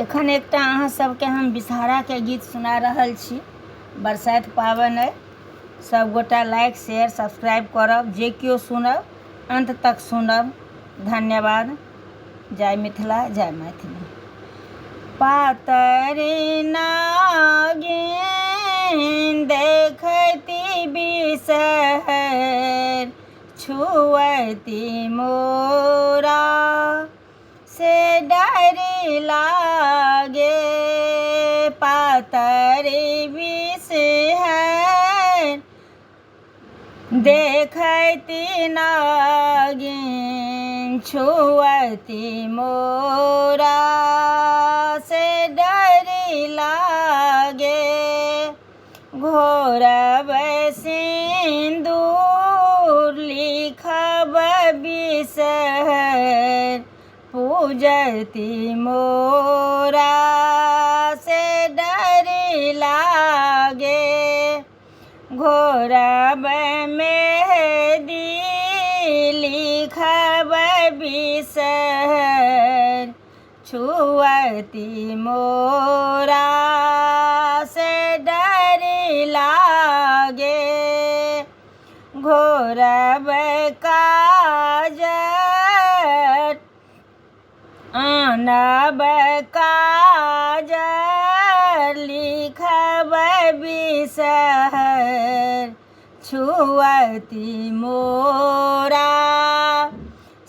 एखन एकटा अहाँ सबके हम विषहारा के गीत सुना रहल छी। बरसाइत पाबनि अइ, सब गोटा लाइक शेयर सब्सक्राइब करब। जे केओ सुनब अंत तक सुनब। धन्यवाद। जय मिथिला, जय मैथिली। पातरि नागिन देखती बिषहरि, छुअती मोरा से डर लागे। पातरि बिषहरि देखती नागिन, छुअती मोरा से डर लागे। घोरब सिंदूर लिखब बिषहरि, पूजती मोरा से डर लागे। घोरब मेहदी लिखब बिषहरि, छुअती मोरा से डर लागे। घोरब काजर आनब काजर लिखब बिषहरि, छुअती मोरा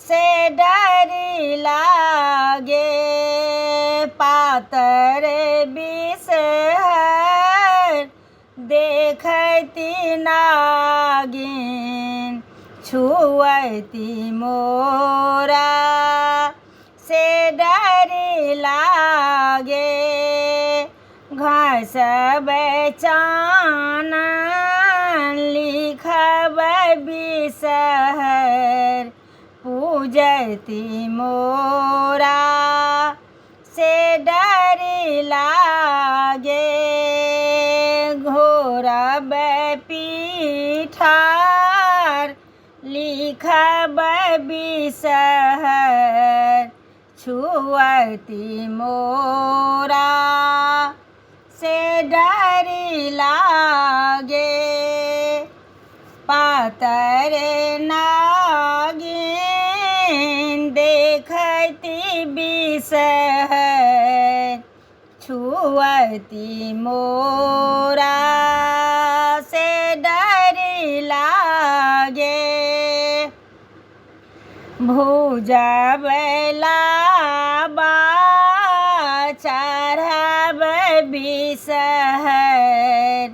से डर लागे। पातरि बिषहरि देखती नागिन, छुअती मोरा से डर लागे। घसब चानन लिखब बिषहरि, पूजती मोरा से डर लागे। घोरब पीठार लिखब बिषहरि, छुअती मोरा से डर लागे। पातरि नागिन देखती बिषहरि, छुअती मोरा से डर लागे। भुजब लाबा चढ़ब बिषहरि,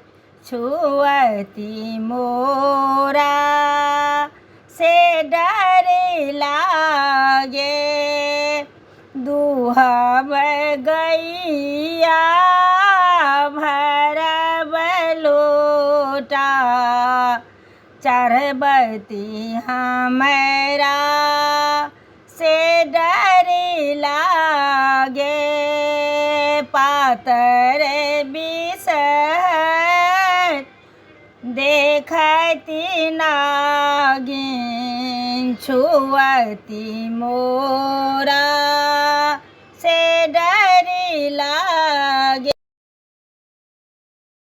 छुअती मोरा से डर लागे। दुहब गैया भरब लोटा, चढ़बती हमरा से डर लागे। पातरि बिषहरि देखती नागिन, छुअती मोरा से डर लागे।